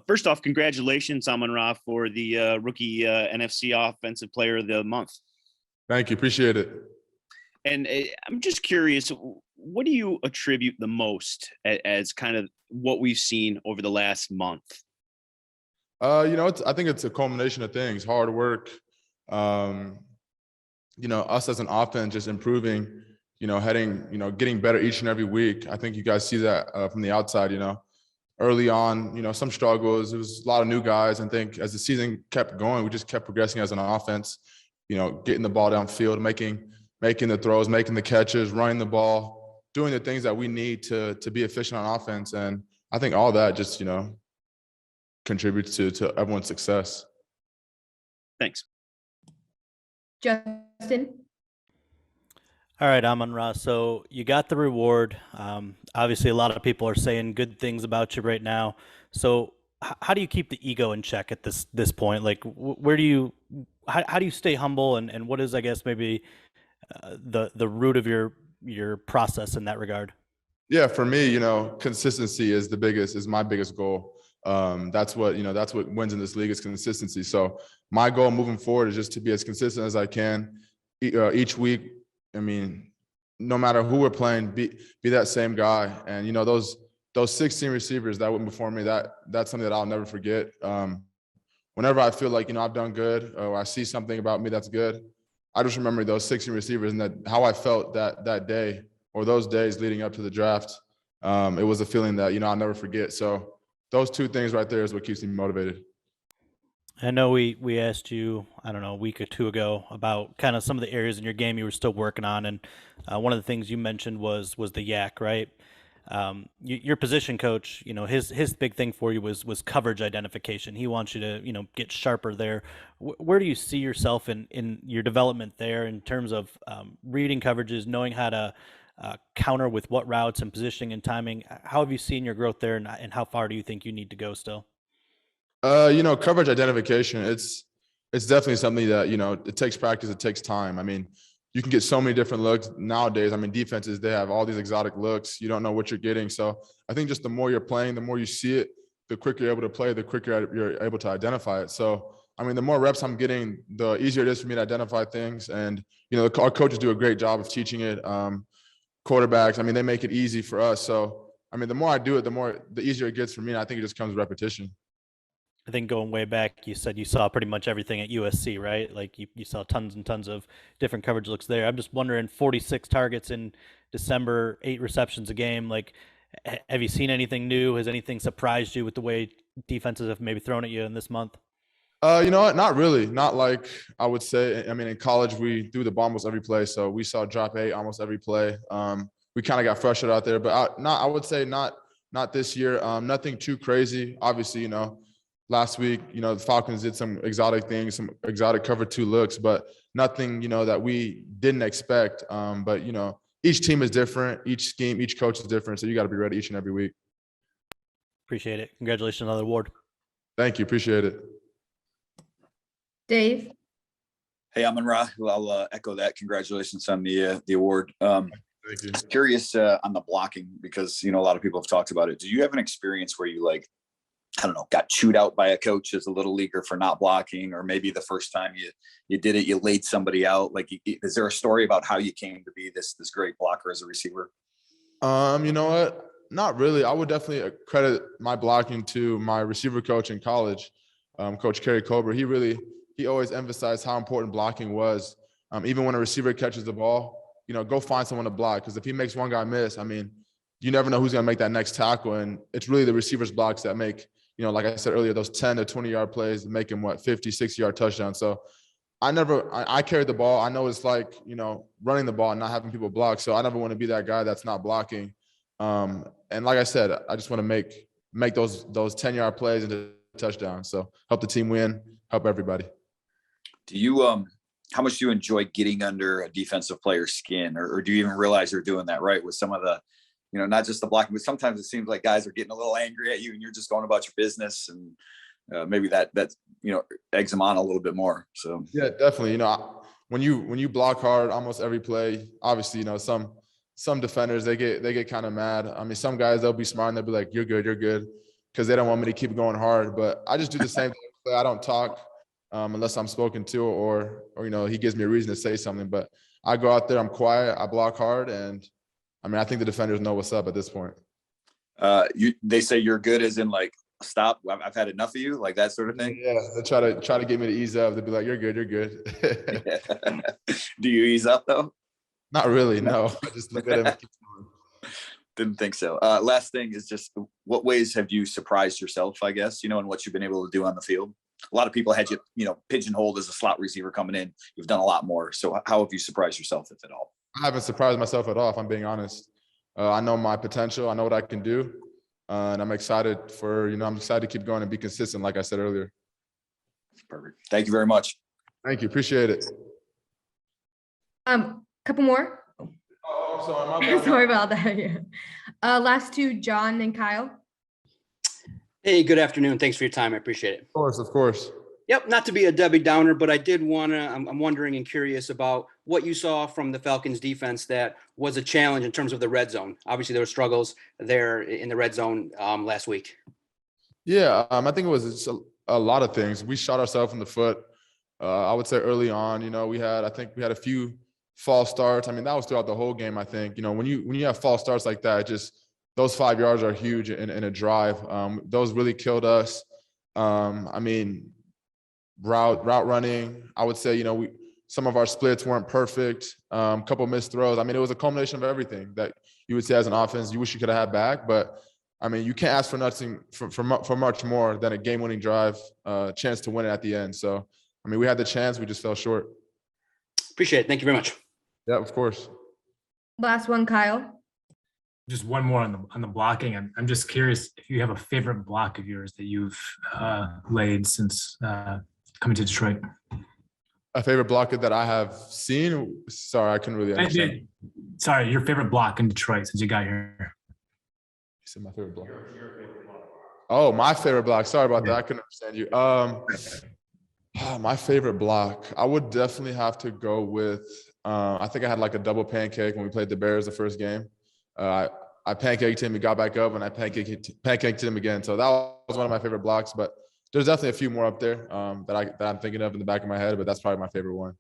First off, congratulations, Amon-Ra, for the rookie NFC Offensive Player of the Month. Thank you. Appreciate it. And I'm just curious, what do you attribute the most as kind of what we've seen over the last month? I think it's a culmination of things: hard work, us as an offense just improving, getting better each and every week. I think you guys see that from the outside, early on, some struggles. It was a lot of new guys. I think as the season kept going, we just kept progressing as an offense, getting the ball downfield, making the throws, making the catches, running the ball, doing the things that we need to be efficient on offense. And I think all that just, contributes to everyone's success. Thanks. Justin? All right, Amon-Ra. So you got the reward. Obviously, a lot of people are saying good things about you right now. So how do you keep the ego in check at this point? Like, how do you stay humble, and what is, I guess, maybe the root of your process in that regard? Yeah, for me, consistency is my biggest goal. That's what wins in this league is consistency. So my goal moving forward is just to be as consistent as I can each week. I mean, no matter who we're playing, be that same guy. And those 16 receivers that went before me, that's something that I'll never forget. Whenever I feel like I've done good, or I see something about me that's good, I just remember those 16 receivers and how I felt that day or those days leading up to the draft. It was a feeling that I'll never forget. So those two things right there is what keeps me motivated. I know we asked you, I don't know, a week or two ago about kind of some of the areas in your game you were still working on, and one of the things you mentioned was the yak, right? Your position coach, his big thing for you was coverage identification. He wants you to get sharper there. Where do you see yourself in your development there in terms of reading coverages, knowing how to counter with what routes and positioning and timing? How have you seen your growth there, and how far do you think you need to go still? Coverage identification, it's definitely something that, it takes practice, it takes time. I mean, you can get so many different looks nowadays. I mean, defenses, they have all these exotic looks. You don't know what you're getting. So I think just the more you're playing, the more you see it, the quicker you're able to play, the quicker you're able to identify it. So, I mean, the more reps I'm getting, the easier it is for me to identify things. And, our coaches do a great job of teaching it. Quarterbacks, I mean, they make it easy for us. So, I mean, the more I do it, the easier it gets for me. And I think it just comes with repetition. I think going way back, you said you saw pretty much everything at USC, right? Like you saw tons and tons of different coverage looks there. I'm just wondering, 46 targets in December, 8 receptions a game. Like, have you seen anything new? Has anything surprised you with the way defenses have maybe thrown at you in this month? You know what? Not really. Not like I would say. I mean, in college, we threw the ball almost every play. So we saw drop 8 almost every play. We kind of got frustrated out there, but I would say not this year. Nothing too crazy. Obviously, last week, the Falcons did some exotic things, some exotic cover 2 looks, but nothing, that we didn't expect. But, each team is different. Each scheme, each coach is different. So you got to be ready each and every week. Appreciate it. Congratulations on the award. Thank you. Appreciate it. Dave? Hey, Amon-Ra. I'll echo that. Congratulations on the award. Thank you. Curious on the blocking, because, a lot of people have talked about it. Do you have an experience where you, got chewed out by a coach as a little leaguer for not blocking, or maybe the first time you did it, you laid somebody out? Like, is there a story about how you came to be this great blocker as a receiver? You know what? Not really. I would definitely credit my blocking to my receiver coach in college, Coach Kerry Colbert. He always emphasized how important blocking was. Even when a receiver catches the ball, go find someone to block, because if he makes one guy miss, I mean, you never know who's going to make that next tackle. And it's really the receiver's blocks that make, like I said earlier, those 10 to 20-yard plays make him 50, 60-yard touchdowns. So I carried the ball. I know it's like, running the ball and not having people block. So I never want to be that guy that's not blocking. And like I said, I just want to make those 10-yard plays into touchdowns. So help the team win, help everybody. Do you, how much do you enjoy getting under a defensive player's skin, or do you even realize you're doing that right with some of the, not just the blocking, but sometimes it seems like guys are getting a little angry at you and you're just going about your business, and maybe that eggs them on a little bit more. So yeah, definitely. When you block hard almost every play, obviously, some defenders, they get kind of mad. I mean, some guys, they'll be smart and they'll be like, you're good. because they don't want me to keep going hard. But I just do the same thing. I don't talk unless I'm spoken to, or he gives me a reason to say something. But I go out there, I'm quiet, I block hard, and I mean, I think the defenders know what's up at this point. They say you're good, as in like, stop, I've had enough of you, like that sort of thing. Yeah, they try to get me to ease up. They'd be like, "You're good, you're good." Do you ease up though? Not really, no. I just look at him and keep going. Didn't think so. Last thing is just, what ways have you surprised yourself, I guess, and what you've been able to do on the field? A lot of people had you, pigeonholed as a slot receiver coming in. You've done a lot more. So how have you surprised yourself, if at all? I haven't surprised myself at all, if I'm being honest. I know my potential. I know what I can do. And I'm excited to keep going and be consistent, like I said earlier. Perfect. Thank you very much. Thank you. Appreciate it. Couple more. Oh, sorry. My bad. Sorry about that. Yeah. Last two, John and Kyle. Hey, good afternoon. Thanks for your time. I appreciate it. Of course. Yep, not to be a Debbie Downer, but I did want to, I'm wondering and curious about what you saw from the Falcons defense that was a challenge in terms of the red zone. Obviously, there were struggles there in the red zone last week. Yeah, I think it was a lot of things. We shot ourselves in the foot. I would say early on, we had a few false starts. I mean, that was throughout the whole game. I think, when you have false starts like that, those 5 yards are huge in a drive. Those really killed us. I mean, route running, I would say, some of our splits weren't perfect. Couple missed throws. I mean, it was a culmination of everything that you would say as an offense you wish you could have had back. But I mean, you can't ask for nothing for much more than a game-winning drive, chance to win it at the end. So, I mean, we had the chance, we just fell short. Appreciate it. Thank you very much. Yeah, of course. Last one, Kyle. Just one more on the blocking. I'm just curious if you have a favorite block of yours that you've laid since coming to Detroit. A favorite block that I have seen? Sorry, I couldn't really understand. Sorry, your favorite block in Detroit since you got here. You said my favorite block. Oh, my favorite block. Sorry about that. I couldn't understand you. My favorite block. I would definitely have to go with. I think I had like a double pancake when we played the Bears the first game. I pancaked him. He got back up, and I pancaked him again. So that was one of my favorite blocks. But there's definitely a few more up there that I'm thinking of in the back of my head. But that's probably my favorite one.